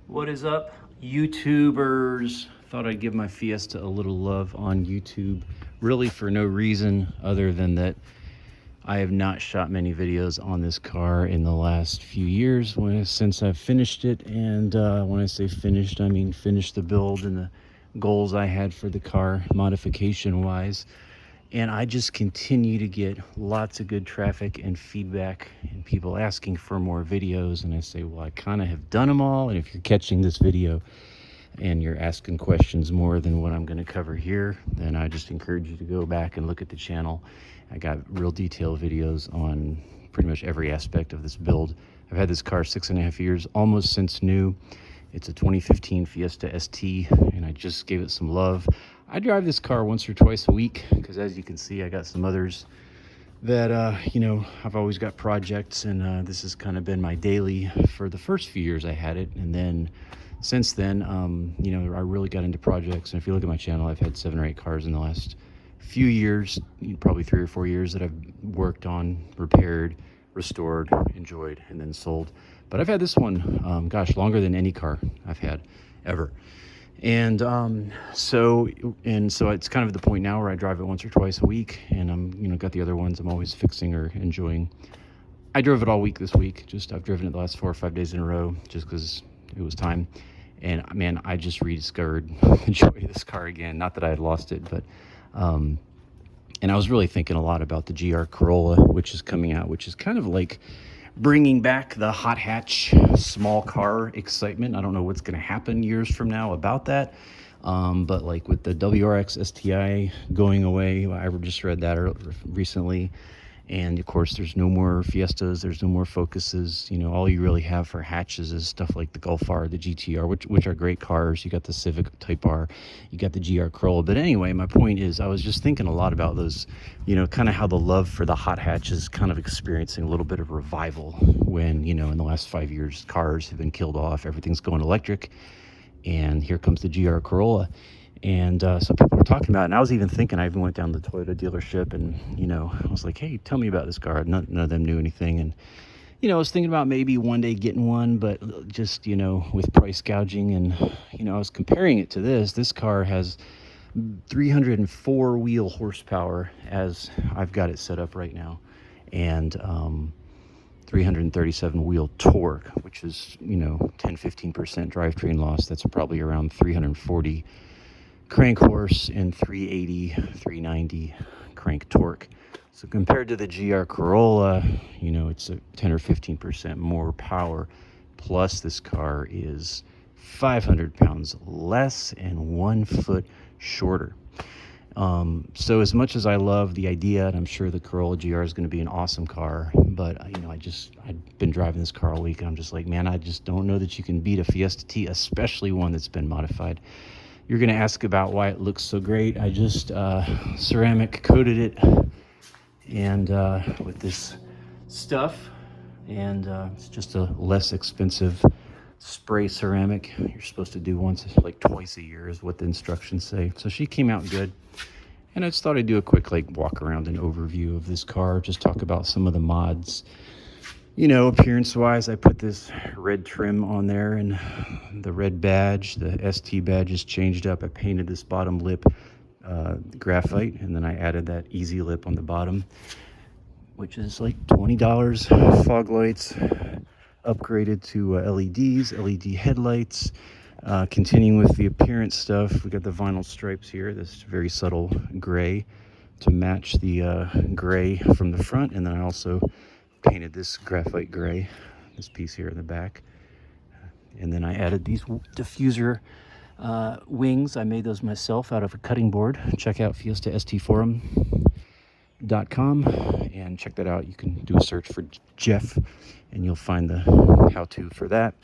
What is up, YouTubers? Thought I'd give my Fiesta a little love on YouTube, really for no reason other than that I have not shot many videos on this car in the last few years since I've finished it. And when I say finished, I mean finished the build and the goals I had for the car modification wise. And I just continue to get lots of good traffic and feedback and people asking for more videos. And I say, well, I kind of have done them all. And if you're catching this video and you're asking questions more than what I'm going to cover here, then I just encourage you to go back and look at the channel. I got real detailed videos on pretty much every aspect of this build. I've had this car 6.5 years, almost since new. It's a 2015 Fiesta ST, and I just gave it some love. I drive this car once or twice a week because, as you can see, I got some others that, I've always got projects, and this has kind of been my daily for the first few years I had it. And then since then, I really got into projects. And if you look at my channel, I've had 7 or 8 cars in the last few years, probably 3 or 4 years that I've worked on, repaired, restored, enjoyed, and then sold. But I've had this one, longer than any car I've had ever. And so it's kind of the point now where I drive it once or twice a week, and I'm, got the other ones I'm always fixing or enjoying. I drove it all week this week. I've driven it the last 4 or 5 days in a row just because it was time. And man, I just rediscovered the joy of this car again. Not that I had lost it, but and I was really thinking a lot about the GR Corolla, which is coming out, which is kind of like bringing back the hot hatch small car excitement. I don't know what's going to happen years from now about that. But like with the WRX STI going away, I just read that recently. And of course, there's no more Fiestas, there's no more Focuses. All you really have for hatches is stuff like the Golf R, the GTR, which are great cars. You got the Civic Type R, you got the GR Corolla. But anyway, my point is, I was just thinking a lot about those, kind of how the love for the hot hatch is kind of experiencing a little bit of revival when, in the last 5 years, cars have been killed off, everything's going electric, and here comes the GR Corolla. And so people were talking about it, and I was even thinking, I even went down to the Toyota dealership, and, I was like, hey, tell me about this car. None of them knew anything. And, I was thinking about maybe one day getting one, but just, with price gouging, and, I was comparing it to this. This car has 304 wheel horsepower as I've got it set up right now, and 337 wheel torque, which is, 10-15% drivetrain loss. That's probably around 340 crank horse and 390 crank torque. So compared to the GR Corolla, it's a 10 or 15% more power. Plus, this car is 500 pounds less and 1 foot shorter. So as much as I love the idea, and I'm sure the Corolla GR is going to be an awesome car, but I've been driving this car all week, and I'm just like, man, I just don't know that you can beat a Fiesta T, especially one that's been modified. You're going to ask about why it looks so great. I just ceramic coated it and with this stuff, and it's just a less expensive spray ceramic. You're supposed to do twice a year is what the instructions say. So she came out good, and I just thought I'd do a quick walk around and overview of this car, just talk about some of the mods. Appearance wise, I put this red trim on there, and the red badge, the ST badge, is changed up. I painted this bottom lip graphite, and then I added that easy lip on the bottom, which is like $20. Fog lights, upgraded to LEDs, LED headlights. Continuing with the appearance stuff, we got the vinyl stripes here, this very subtle gray to match the gray from the front, and then I also painted this graphite gray, this piece here in the back, and then I added these diffuser wings. I made those myself out of a cutting board. Check out fiestastforum.com and check that out. You can do a search for Jeff and you'll find the how-to for that.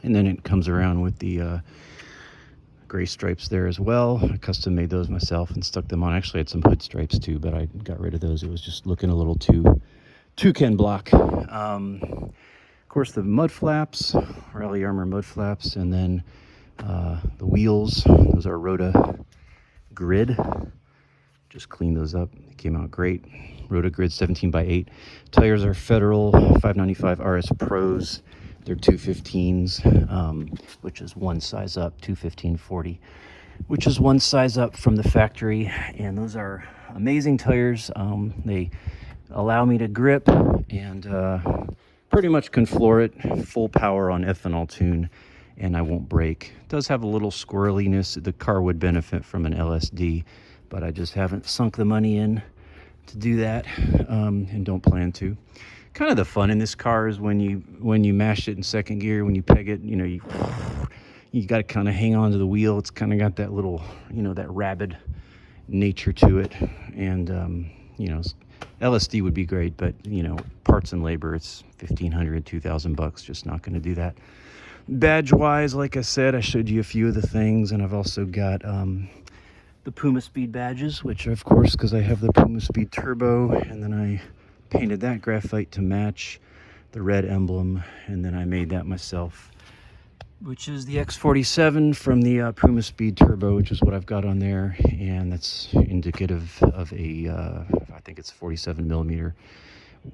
And then it comes around with the gray stripes there as well. I custom made those myself and stuck them on. Actually, I had some hood stripes too, but I got rid of those. It was just looking a little too Ken block. Of course, the mud flaps, Rally Armor mud flaps, and then the wheels. Those are Rota Grid. Just cleaned those up. They came out great. Rota Grid 17x8. Tires are Federal 595 RS Pros. They're 215s, which is one size up, 215/40, which is one size up from the factory. And those are amazing tires. They allow me to grip and pretty much can floor it full power on ethanol tune, and I won't break. It does have a little squirreliness. The car would benefit from an LSD, but I just haven't sunk the money in to do that, and don't plan to. Kind of the fun in this car is when you mash it in second gear, when you peg it, you know, you got to kind of hang on to the wheel. It's kind of got that little, you know, that rabid nature to it. And you know, LSD would be great, but you know, parts and labor, it's $1,500, $2,000, just not going to do that. Badge wise, like I said, I showed you a few of the things, and I've also got the Puma Speed badges, which are, of course, because I have the Puma Speed Turbo, and then I painted that graphite to match the red emblem, and then I made that myself, which is the X47 from the Puma Speed Turbo, which is what I've got on there, and that's indicative of a, I think it's 47 millimeter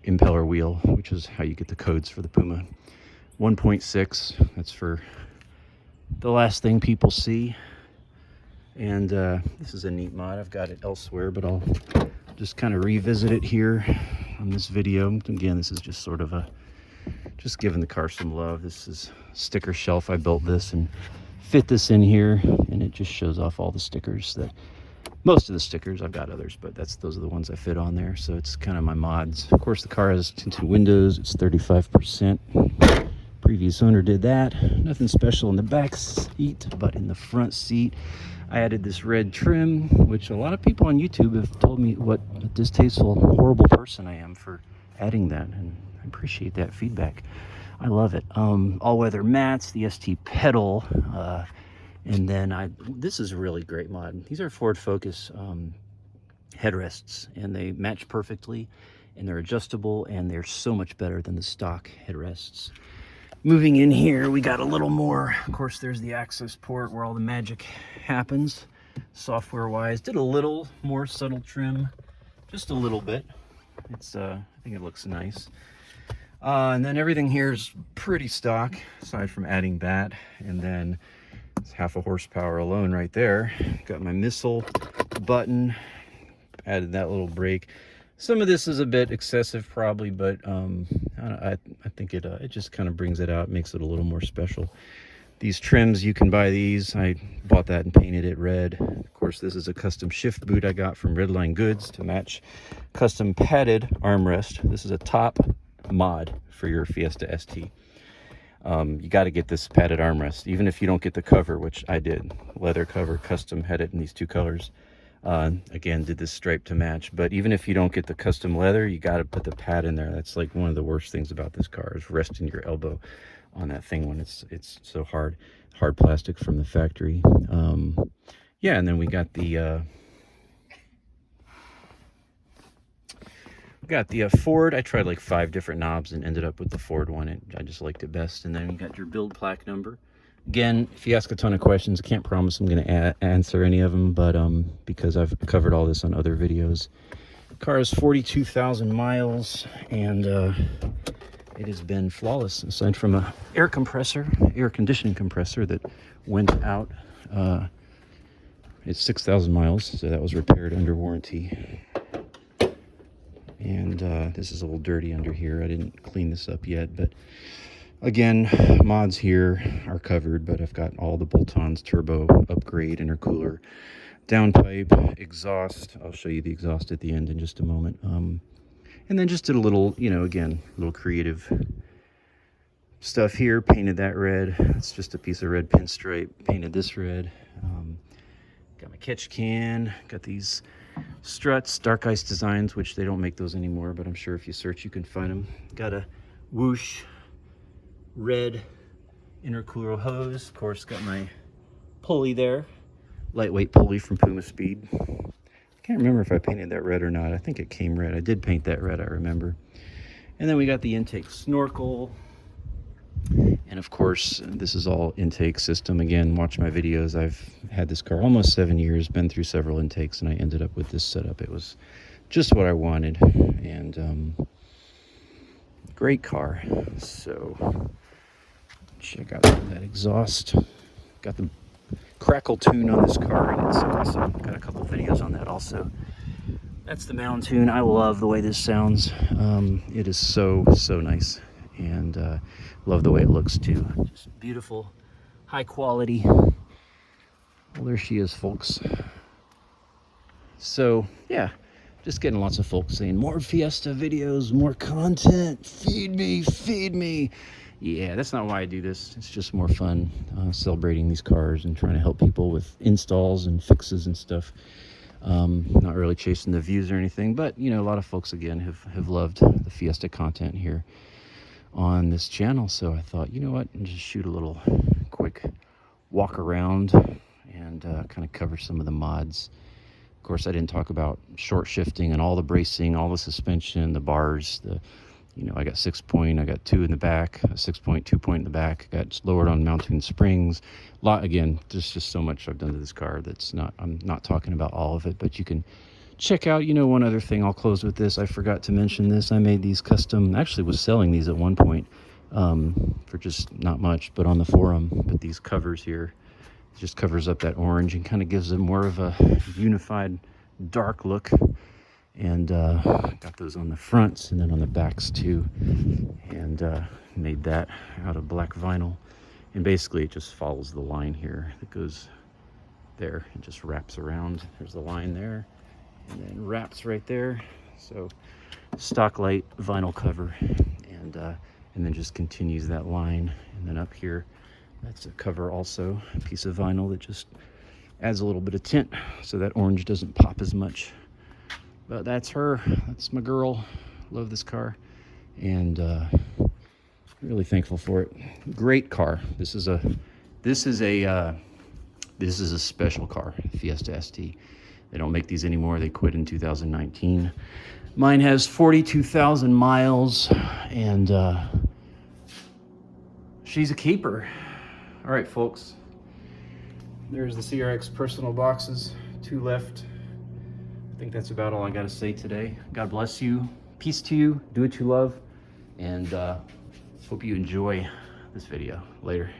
impeller wheel, which is how you get the codes for the Puma. 1.6, that's for the last thing people see. And this is a neat mod. I've got it elsewhere, but I'll just kind of revisit it here on this video. Again, this is just sort of just giving the car some love. This is sticker shelf. I built this and fit this in here, and it just shows off all the stickers. Most of the stickers, I've got others, but those are the ones I fit on there. So it's kind of my mods. Of course, the car has tinted windows. It's 35%. Previous owner did that. Nothing special in the back seat, but in the front seat, I added this red trim, which a lot of people on YouTube have told me what a distasteful, horrible person I am for adding that, and I appreciate that feedback. I love it. All-weather mats, the ST pedal, and then this is a really great mod. These are Ford Focus headrests, and they match perfectly, and they're adjustable, and they're so much better than the stock headrests. Moving in here, we got a little more. Of course, there's the access port where all the magic happens, software-wise. Did a little more subtle trim, just a little bit. It's I think it looks nice. And then everything here is pretty stock, aside from adding that. And then it's half a horsepower alone right there. Got my missile button, added that little brake. Some of this is a bit excessive probably, but I think it just kind of brings it out, makes it a little more special. These trims, you can buy these. I bought that and painted it red. Of course, this is a custom shift boot I got from Redline Goods to match custom padded armrest. This is a top mod for your Fiesta ST. You got to get this padded armrest, even if you don't get the cover, which I did. Leather cover, custom, had it in these two colors. Again, did this stripe to match, but even if you don't get the custom leather, you got to put the pad in there. That's like one of the worst things about this car, is resting your elbow on that thing when it's so hard plastic from the factory. Yeah, and then we got the Ford. I tried like 5 different knobs and ended up with the Ford one. I just liked it best. And then you got your build plaque number. Again, if you ask a ton of questions, I can't promise I'm going to answer any of them, but because I've covered all this on other videos. The car has 42,000 miles, and it has been flawless, aside from a air conditioning compressor that went out. It's 6,000 miles, so that was repaired under warranty. And this is a little dirty under here. I didn't clean this up yet, but again, mods here are covered, but I've got all the bolt-ons, turbo, upgrade, intercooler, downpipe, exhaust. I'll show you the exhaust at the end in just a moment. And then just did a little, again, little creative stuff here. Painted that red. It's just a piece of red pinstripe. Painted this red. Got my catch can. Got these struts, Dark Ice Designs, which they don't make those anymore, but I'm sure if you search you can find them. Got a whoosh red intercooler hose. Of course, got my pulley there, lightweight pulley from Puma Speed. Can't remember if I painted that red or not. I think it came red. I did paint that red, I remember. And then we got the intake snorkel, and of course this is all intake system. Again, watch my videos. I've had this car almost 7 years, been through several intakes, and I ended up with this setup. It was just what I wanted, and great car. So Check out that exhaust. Got the crackle tune on this car, and it's awesome. Got a couple videos on that also. That's the Mound tune. I love the way this sounds. It is so nice, and love the way it looks too. Just beautiful, high quality. Well, there she is, folks. So yeah, just getting lots of folks saying more Fiesta videos, more content, feed me. Yeah, that's not why I do this. It's just more fun celebrating these cars and trying to help people with installs and fixes and stuff. Not really chasing the views or anything, but you know, a lot of folks again have loved the Fiesta content here on this channel. So I thought, you know what, and just shoot a little quick walk around and kind of cover some of the mods. Of course, I didn't talk about short shifting and all the bracing, all the suspension, the bars, I got 6-point, I got 2 in the back, 6-point, 2-point in the back, got lowered on mounting springs. Again, there's just so much I've done to this car I'm not talking about all of it, but you can check out, one other thing. I'll close with this. I forgot to mention this. I made these custom, actually was selling these at one point for just not much, but on the forum. But these covers here, just covers up that orange and kind of gives it more of a unified dark look. And got those on the fronts and then on the backs too, and made that out of black vinyl. And basically it just follows the line here that goes there and just wraps around. There's the line there and then wraps right there. So stock light vinyl cover, and then just continues that line. And then up here, that's a cover also, a piece of vinyl that just adds a little bit of tint so that orange doesn't pop as much. But that's her. That's my girl. Love this car, and really thankful for it. Great car. This is a special car, Fiesta ST. They don't make these anymore. They quit in 2019. Mine has 42,000 miles, and she's a keeper. All right, folks. There's the CRX personal boxes. 2 left. I think that's about all I got to say today. God bless you. Peace to you. Do what you love. And hope you enjoy this video. Later.